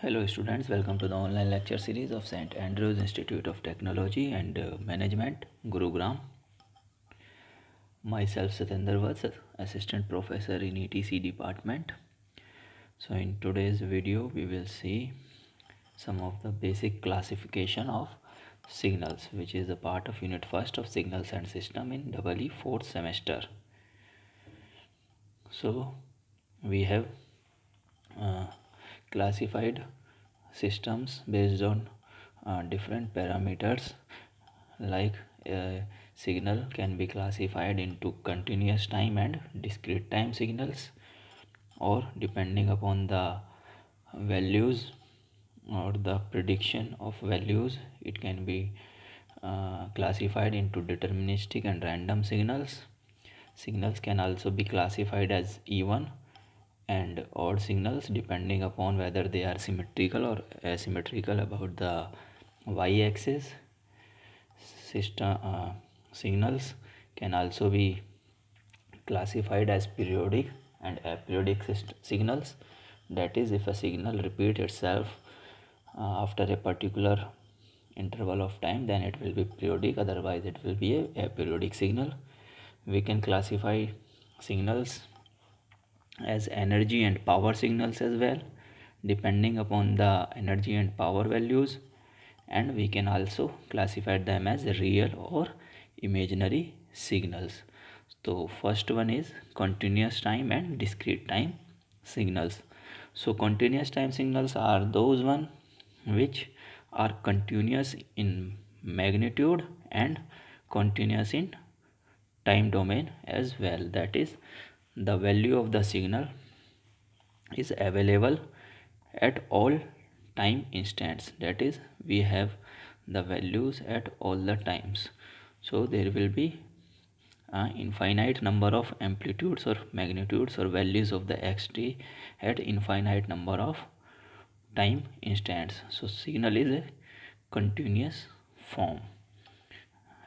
Hello students, welcome to the online lecture series of St. Andrews Institute of Technology and Management, Gurugram. Myself Satyendra Vats, Assistant Professor in ETC Department. So in today's video we will see some of the basic classification of signals, which is a part of Unit 1st of Signals and System in EE 4th semester. So we have classified systems based on different parameters, like signal can be classified into continuous time and discrete time signals, or depending upon the values or the prediction of values, it can be classified into deterministic and random signals. Signals can also be classified as even and odd signals depending upon whether they are symmetrical or asymmetrical about the y-axis. System signals can also be classified as periodic and aperiodic signals. That is, if a signal repeats itself after a particular interval of time, then it will be periodic, otherwise it will be a aperiodic signal. We can classify signals as energy and power signals as well, depending upon the energy and power values, and we can also classify them as real or imaginary signals. So first one is continuous time and discrete time signals. So continuous time signals are those one which are continuous in magnitude and continuous in time domain as well. That is, the value of the signal is available at all time instants. That is, we have the values at all the times. So there will be an infinite number of amplitudes or magnitudes or values of the xt at infinite number of time instants. So signal is a continuous form.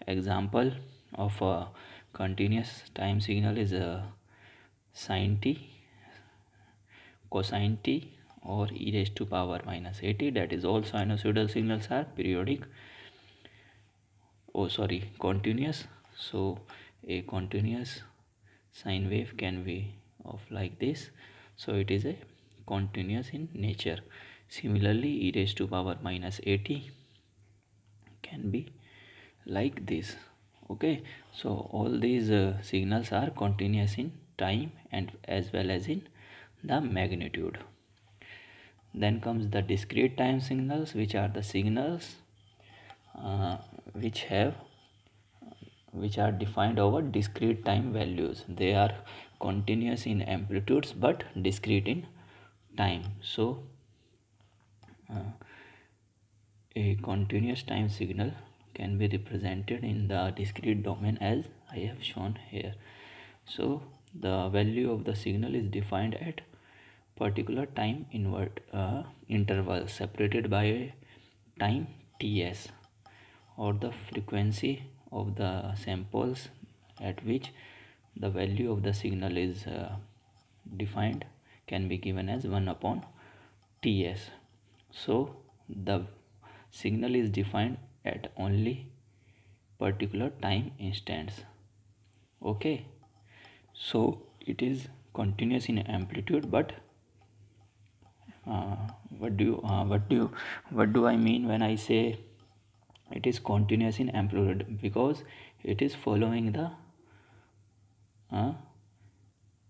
Example of a continuous time signal is a sine t, cosine t, or e raised to power minus at. That is, all sinusoidal signals are continuous. So a continuous sine wave can be of like this. So it is a continuous in nature. Similarly, e raised to power minus at can be like this. Okay, so all these signals are continuous in time and as well as in the magnitude. Then comes the discrete time signals, which are the signals uh, which are defined over discrete time values. They are continuous in amplitudes but discrete in time. So a continuous time signal can be represented in the discrete domain as I have shown here. So the value of the signal is defined at particular time interval separated by a time ts, or the frequency of the samples at which the value of the signal is defined can be given as 1 upon ts. So the signal is defined at only particular time instants. Okay, so it is continuous in amplitude, but uh, what do I mean when I say it is continuous in amplitude? Because it is following the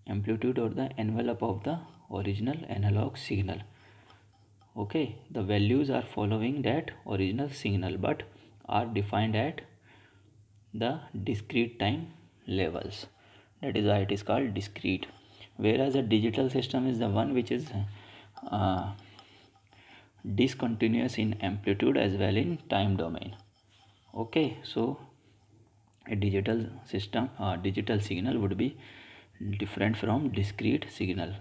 amplitude or the envelope of the original analog signal. Okay, the values are following that original signal but are defined at the discrete time levels. That is why it is called discrete. Whereas a digital system is the one which is uh, discontinuous in amplitude as well in time domain. Okay, so a digital system, digital signal would be different from discrete signal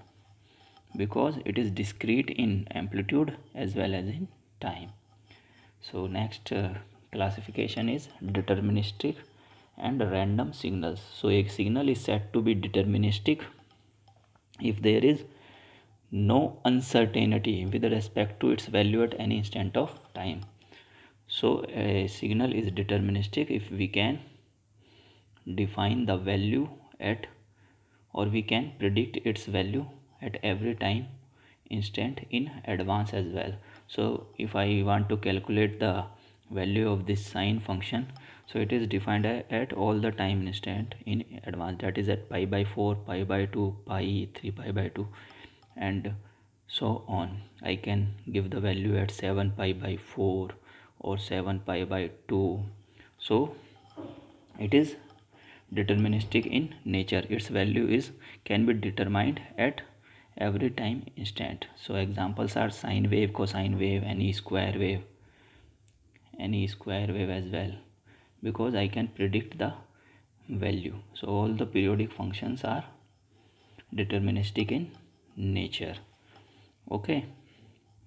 because it is discrete in amplitude as well as in time. So next classification is deterministic and random signals. So a signal is said to be deterministic if there is no uncertainty with respect to its value at any instant of time. So a signal is deterministic if we can define the value at, or we can predict its value at every time instant in advance as well. So if I want to calculate the value of this sine function, so it is defined at all the time instant in advance, that is at pi by 4, pi by 2, pi 3 pi by 2, and so on. I can give the value at 7 pi by 4 or 7 pi by 2. So it is deterministic in nature. Its value is can be determined at every time instant. So examples are sine wave, cosine wave, any square wave as well, because I can predict the value. So all the periodic functions are deterministic in nature. Okay,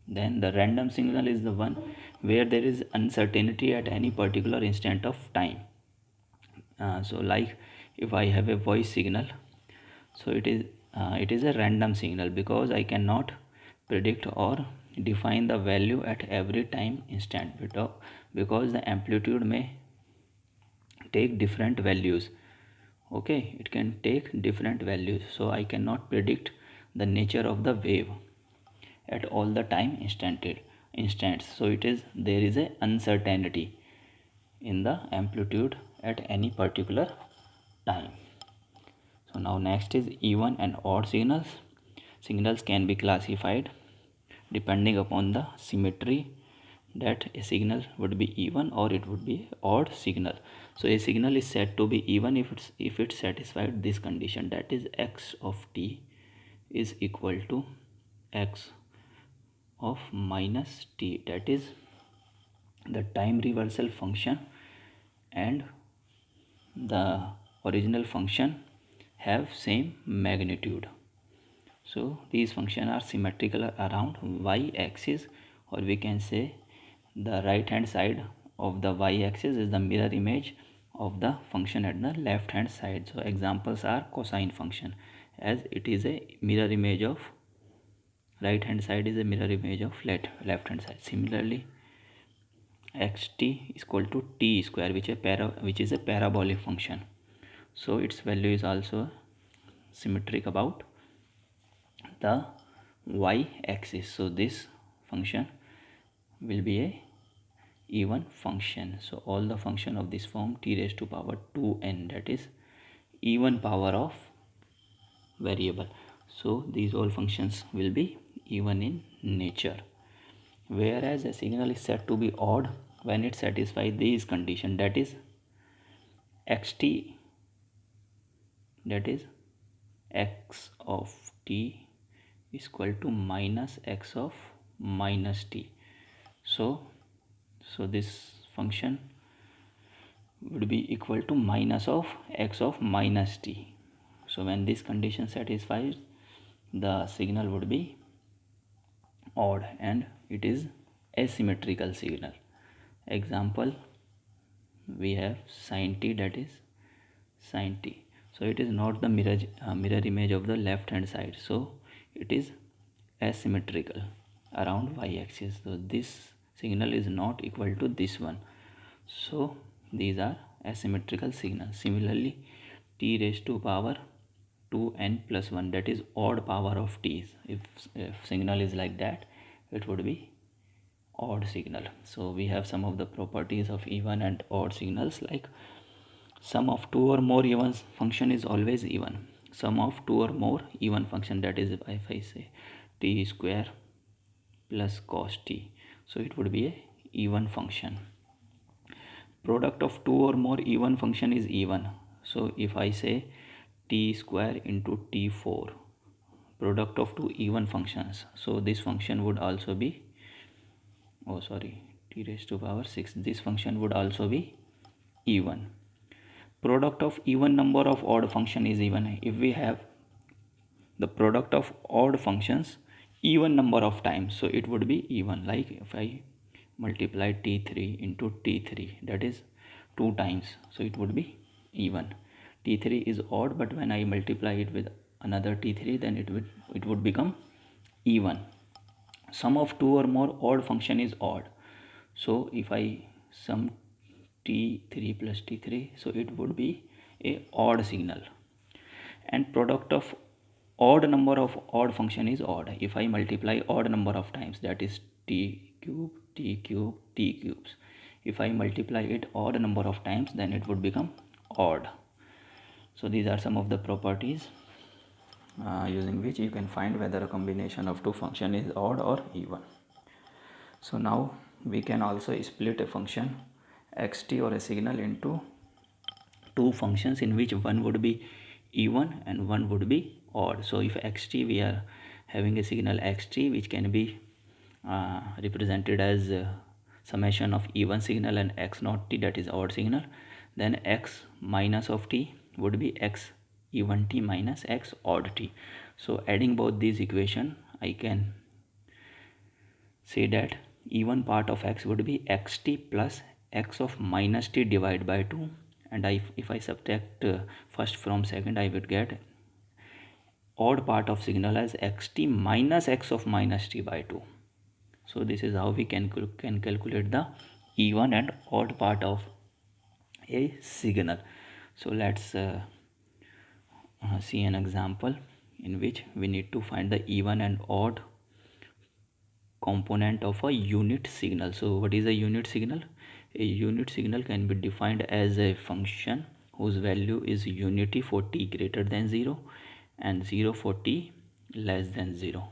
then the random signal is the one where there is uncertainty at any particular instant of time. So like if I have a voice signal, so it is a random signal because I cannot predict or define the value at every time instant, because the amplitude may take different values. Okay, it can take different values, so I cannot predict the nature of the wave at all the time instants. So it is, there is a uncertainty in the amplitude at any particular time. So now next is even and odd signals. Signals can be classified depending upon the symmetry, that a signal would be even or it would be odd signal. So a signal is said to be even if it satisfied this condition, that is x of t is equal to x of minus t, that is the time reversal function and the original function have same magnitude. So these functions are symmetrical around y-axis, or we can say the right hand side of the y-axis is the mirror image of the function at the left hand side. So examples are cosine function, as it is a mirror image of right hand side is a mirror image of left hand side. Similarly, xt is equal to t square, which is a parabolic function. So its value is also symmetric about the y-axis. So this function will be a even function. So all the function of this form t raised to power 2n, that is even power of variable. So these all functions will be even in nature, whereas a signal is said to be odd when it satisfies these conditions, that is xt, that is x of t is equal to minus x of minus t. So this function would be equal to minus of x of minus t. So when this condition satisfies, the signal would be odd and it is asymmetrical signal. Example, we have sin t, that is sin t. So it is not the mirror image of the left hand side, so it is asymmetrical around y-axis. So this signal is not equal to this one. So these are asymmetrical signals. Similarly, t raised to power 2n plus 1, that is odd power of t. If signal is like that, it would be odd signal. So we have some of the properties of even and odd signals, like sum of two or more even function is always even. Sum of two or more even function, that is if I say t square plus cos t, so it would be a even function. Product of two or more even function is even. So if I say t square into t4, product of two even functions, so this function would also be, oh sorry, t raised to power 6, this function would also be even. Product of even number of odd function is even if we have the product of odd functions even number of times, so it would be even. Like if I multiply t3 into t3, that is 2 times, so it would be even. t3 is odd, but when I multiply it with another t3, then it would become even. Sum of two or more odd function is odd. So if I sum t3 plus t3, so it would be a odd signal. And product of odd number of odd function is odd. If I multiply odd number of times, that is t cube, t cube, t cubes, if I multiply it odd number of times, then it would become odd. So these are some of the properties using which you can find whether a combination of two function is odd or even. So now we can also split a function xt or a signal into two functions in which one would be even and one would be odd. So if xt, we are having a signal xt which can be represented as summation of even signal and x naught t, that is odd signal, then x minus of t would be x even t minus x odd t. So adding both these equation, I can say that even part of x would be xt plus x of minus t divided by 2, and if I subtract first from second, I would get odd part of signal as xt minus x of minus t by 2. So this is how we can calculate the even and odd part of a signal. So let's see an example in which we need to find the even and odd component of a unit signal. So what is a unit signal? A unit signal can be defined as a function whose value is unity for t greater than 0 and 0 for t less than 0.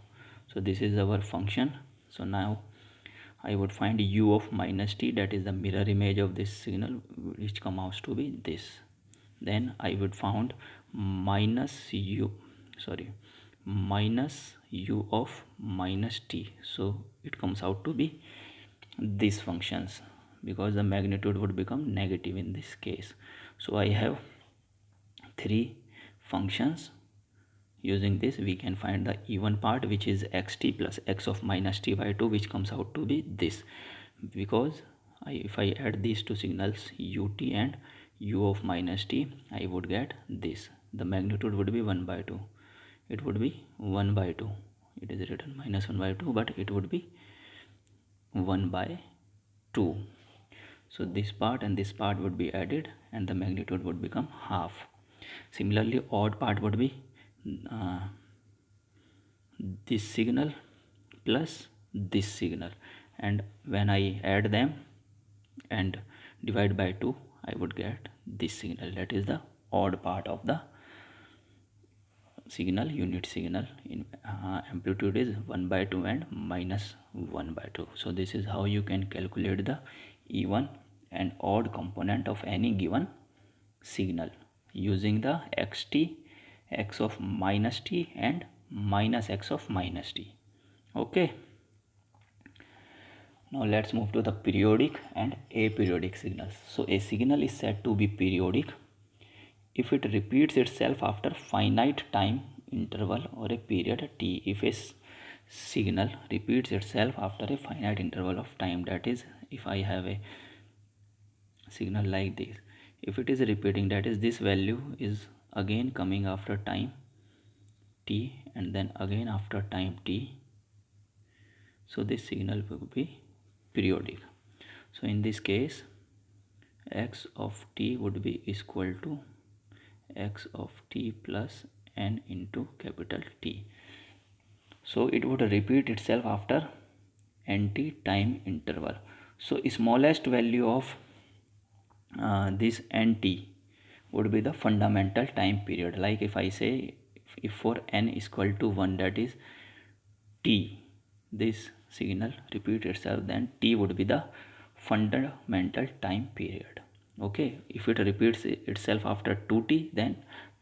So this is our function. So now I would find u of minus t, that is the mirror image of this signal, which comes out to be this. Then I would found minus u of minus t, so it comes out to be these functions, because the magnitude would become negative in this case. So I have three functions. Using this, we can find the even part, which is xt plus x of minus t by 2, which comes out to be this, because if I add these two signals ut and u of minus t, I would get this. The magnitude would be 1 by 2. It would be 1 by 2. It is written minus 1 by 2, but it would be 1 by 2. So this part and this part would be added and the magnitude would become half. Similarly, odd part would be this signal plus this signal, and when I add them and divide by 2, I would get this signal. That is the odd part of the signal, unit signal. In amplitude is 1 by 2 and minus 1 by 2. So this is how you can calculate the even and odd component of any given signal using the xt, x of minus t and minus x of minus t. Okay, now let's move to the periodic and aperiodic signals. So a signal is said to be periodic if it repeats itself after finite time interval or a period t. If a signal repeats itself after a finite interval of time, that is, if I have a signal like this, if it is repeating, that is, this value is again coming after time t and then again after time t, so this signal will be periodic. So in this case, x of t would be equal to x of t plus n into capital T. So it would repeat itself after nt time interval. So smallest value of this nt would be the fundamental time period. Like if I say, if for n is equal to 1, that is t, this signal repeat itself, then t would be the fundamental time period. Okay, if it repeats itself after 2t, then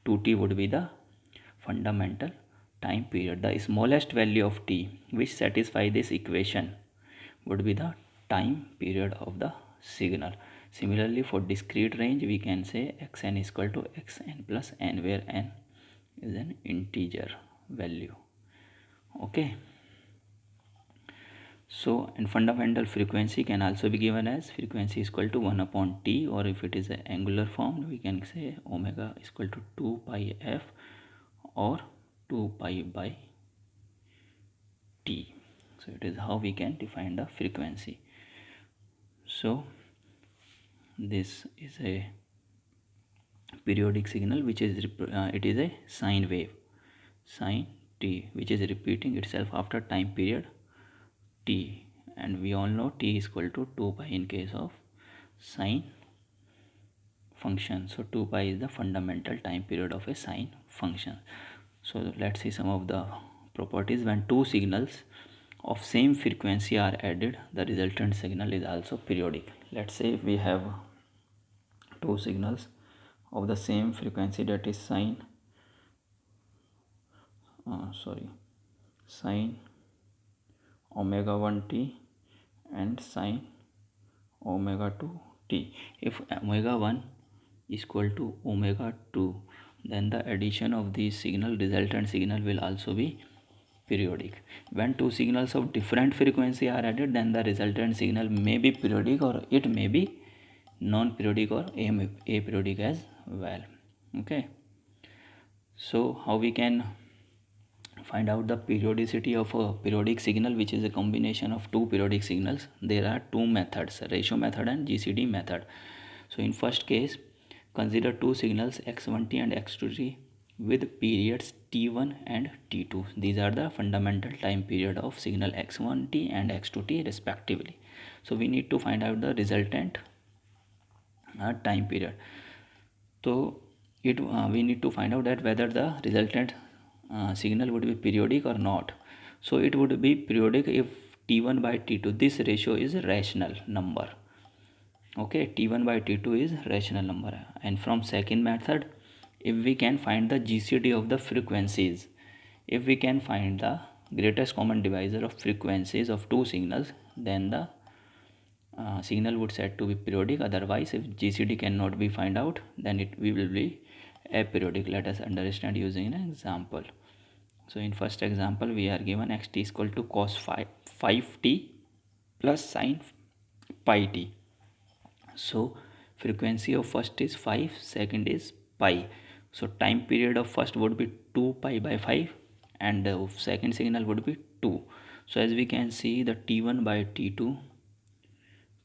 2t would be the fundamental time period. The smallest value of t which satisfy this equation would be the time period of the signal. Similarly, for discrete range, we can say xn is equal to xn plus n, where n is an integer value. Okay. So, and fundamental frequency can also be given as frequency is equal to 1 upon t, or if it is an angular form, we can say omega is equal to 2 pi f or 2 pi by t. So it is how we can define the frequency. So this is a periodic signal which is it is a sine wave, sine t, which is repeating itself after time period t, and we all know t is equal to 2 pi in case of sine function. So 2 pi is the fundamental time period of a sine function. So let's see some of the properties. When two signals of same frequency are added, the resultant signal is also periodic. Let's say we have two signals of the same frequency, that is sine omega 1 t and sine omega 2 t. If omega 1 is equal to omega 2, then the addition of these signal, resultant signal, will also be periodic. When two signals of different frequency are added, then the resultant signal may be periodic or it may be non-periodic or aperiodic as well. Okay, so how we can find out the periodicity of a periodic signal, which is a combination of two periodic signals? There are two methods, ratio method and GCD method. So in first case, consider two signals x1t and x2t with periods t1 and t2. These are the fundamental time period of signal x1t and x2t respectively. So we need to find out the resultant time period. So we need to find out that whether the resultant signal would be periodic or not. So it would be periodic if t1 by t2, this ratio is a rational number. Okay, t1 by t2 is rational number. And from second method, if we can find the GCD of the frequencies, if we can find the greatest common divisor of frequencies of two signals, then the signal would said to be periodic. Otherwise, if GCD cannot be find out, then it will be aperiodic. Let us understand using an example. So in first example, we are given xt is equal to cos 5t plus sine pi t. So frequency of first is 5, second is pi. So time period of first would be 2 pi by 5 and the second signal would be 2. So as we can see, the t1 by t2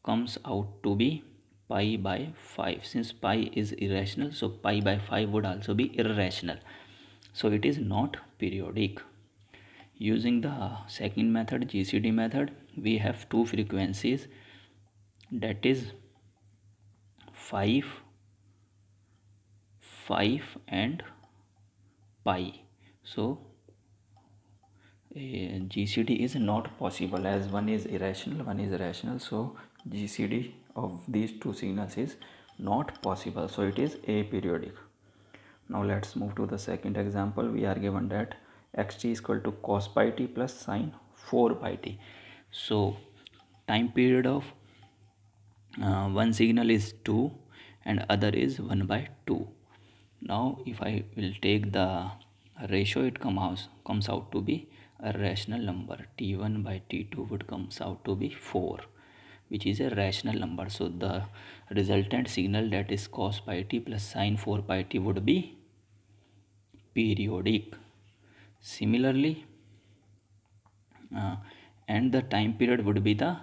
comes out to be pi by 5. Since pi is irrational, so pi by 5 would also be irrational. So it is not periodic. Using the second method, GCD method, we have two frequencies, that is 5 and pi. So GCD is not possible, as one is irrational, one is rational. So GCD of these two signals is not possible. So it is aperiodic. Now let's move to the second example. We are given that xt is equal to cos pi t plus sine 4 pi t. So time period of one signal is 2 and other is 1 by 2. Now if I will take the ratio, it comes out to be a rational number. t1 by t2 would comes out to be 4, which is a rational number. So the resultant signal, that is cos pi t plus sine 4 pi t, would be periodic. Similarly, and the time period would be the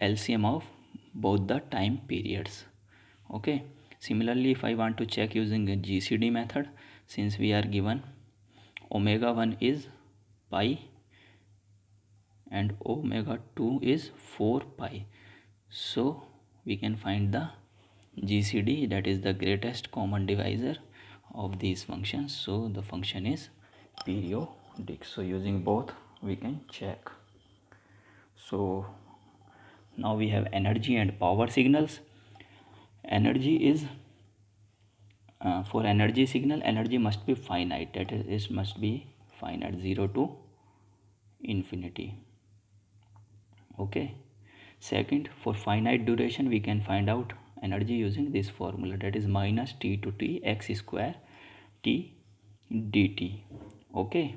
LCM of both the time periods. Okay, similarly, if I want to check using a GCD method, since we are given omega 1 is pi and omega 2 is 4 pi, so we can find the GCD, that is the greatest common divisor of these functions. So the function is periodic. So using both we can check. So now we have energy and power signals. Energy is for energy signal, energy must be finite, that is must be finite, 0 to infinity. Okay, second, for finite duration we can find out energy using this formula, that is minus t to t x square t dt. Okay,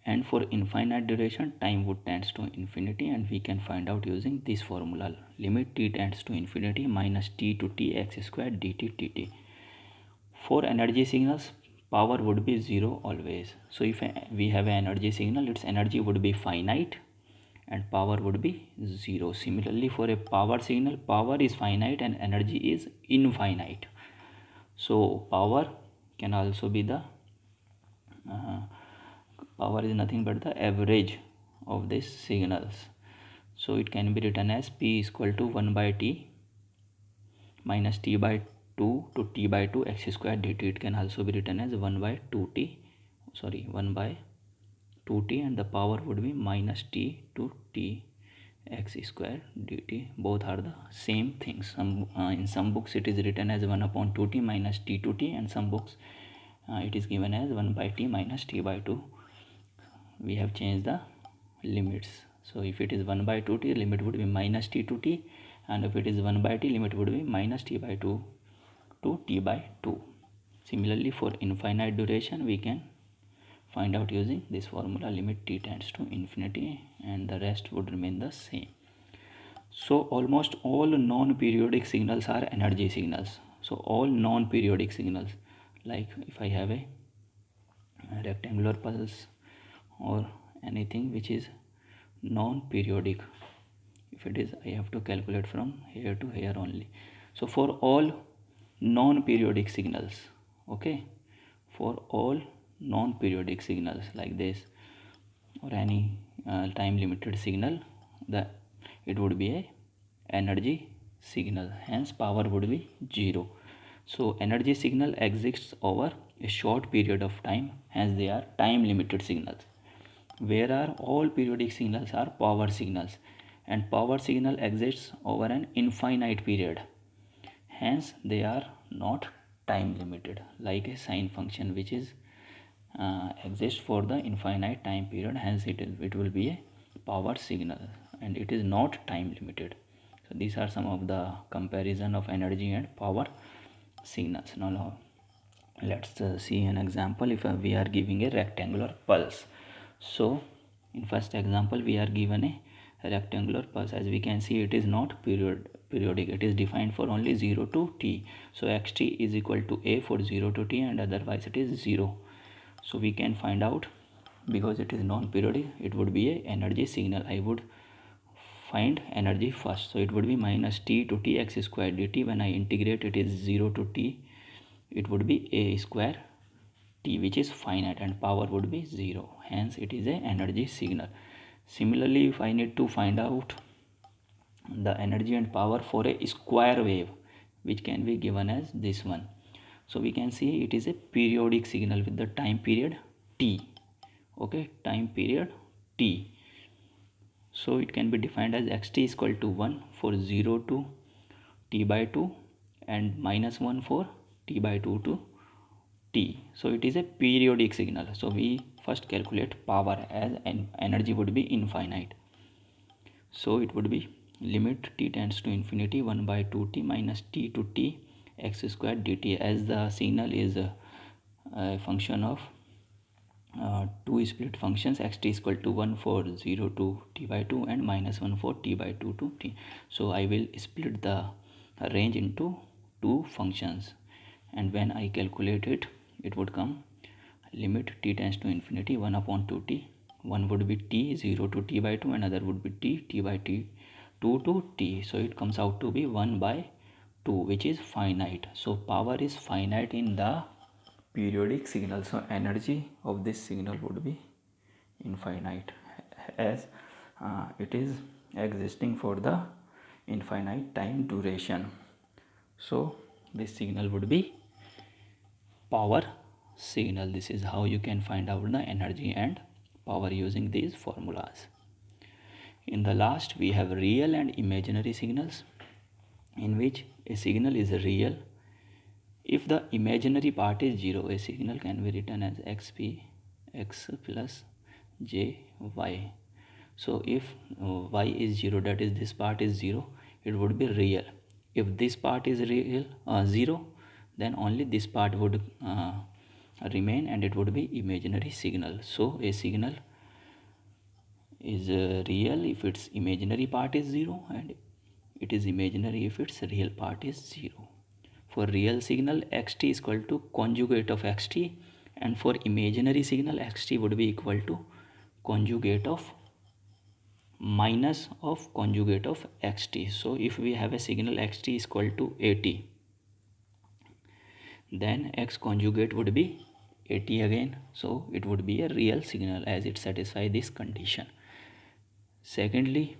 and for infinite duration, time would tends to infinity, and we can find out using this formula, limit t tends to infinity minus t to t x square dt dt. For energy signals, power would be 0 always. So if we have an energy signal, its energy would be finite and power would be 0. Similarly, for a power signal, power is finite and energy is infinite. So power can also be the power is nothing but the average of these signals. So it can be written as P is equal to 1 by T minus T by 2 to T by 2 x square dt. It can also be written as 1 by 1 by 2t, and the power would be minus T to T x square dt. Both are the same things. In some books it is written as 1 upon 2t minus T to T, and some books it is given as 1 by T minus T by 2. We have changed the limits. So if it is 1 by 2t, limit would be minus T to T, and if it is 1 by T, limit would be minus T by 2 to T by 2. Similarly, for infinite duration, we can find out using this formula, limit t tends to infinity, and the rest would remain the same. So almost all non-periodic signals are energy signals. So all non-periodic signals, like if I have a rectangular pulse or anything which is non-periodic, if it is, I have to calculate from here to here only. So for all non-periodic signals, okay, for all non-periodic signals like this or any time limited signal, it would be a energy signal, hence power would be 0. So energy signal exists over a short period of time, hence they are time limited signals. Whereas all periodic signals are power signals, and power signal exists over an infinite period, hence they are not time limited, like a sine function which is exists for the infinite time period, hence it will be a power signal and it is not time limited. So these are some of the comparison of energy and power signals. Now let's see an example. If we are giving a rectangular pulse, so in first example we are given a rectangular pulse. As we can see, it is not periodic, it is defined for only 0 to t. So xt is equal to a for 0 to t, and otherwise it is 0. So we can find out, because it is non-periodic, it would be a energy signal. I would find energy first. So it would be minus T to T x square dt. When I integrate, it is 0 to T, it would be a square T, which is finite, and power would be 0, hence it is a energy signal. Similarly, if I need to find out the energy and power for a square wave, which can be given as this one, so we can see it is a periodic signal with the time period t, okay, time period t. So it can be defined as xt is equal to 1 for 0 to t by 2 and minus 1 for t by 2 to t. So it is a periodic signal. So we first calculate power, as energy would be infinite. So it would be limit t tends to infinity 1 by 2t minus T to T x square dt. As the signal is a function of two split functions, xt is equal to 1 for 0 to t by 2 and minus 1 for t by 2 to t. So I will split the range into two functions, and when I calculate it, it would come limit t tends to infinity 1 upon 2t. One would be t 0 to t by 2, another would be t by t 2 to t. So it comes out to be 1 by 2, which is finite. So power is finite in the periodic signal. So energy of this signal would be infinite, as it is existing for the infinite time duration. So this signal would be power signal. This is how you can find out the energy and power using these formulas. In the last, we have real and imaginary signals, in which a signal is real if the imaginary part is 0. A signal can be written as xp x plus j y. So if y is 0, that is this part is 0, it would be real. If this part is real 0, then only this part would remain, and it would be imaginary signal. So a signal is real if its imaginary part is 0, and it is imaginary if its real part is 0. For real signal, xt is equal to conjugate of xt And for imaginary signal, xt would be equal to conjugate of minus of conjugate of xt. So if we have a signal xt is equal to 80, then x conjugate would be 80 again, so it would be a real signal as it satisfies this condition. Secondly,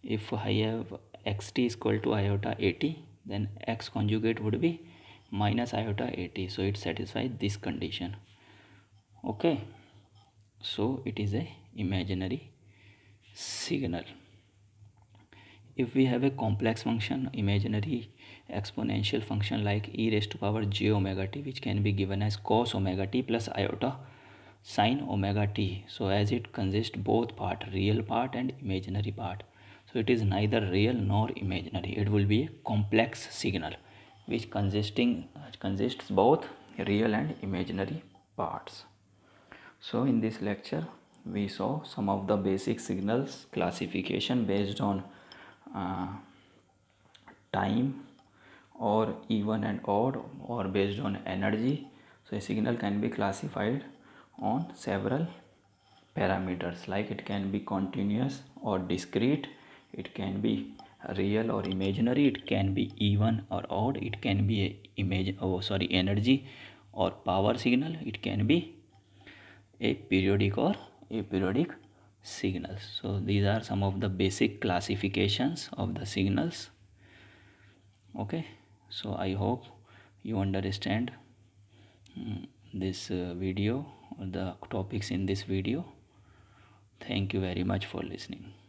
if I have xt is equal to iota 80, then x conjugate would be minus iota 80, so it satisfies this condition. Okay, so it is a imaginary signal. If we have a complex function, imaginary exponential function like e raised to power j omega t, which can be given as cos omega t plus iota sine omega t, so as it consists both part, real part and imaginary part, so it is neither real nor imaginary. It will be a complex signal which consists both real and imaginary parts. So in this lecture we saw some of the basic signals classification based on uh, time or even and odd or based on energy. So a signal can be classified on several parameters, like it can be continuous or discrete, it can be real or imaginary, it can be even or odd, it can be energy or power signal, it can be a periodic or aperiodic signals. So these are some of the basic classifications of the signals. Okay, so I hope you understand this video or the topics in this video. Thank you very much for listening.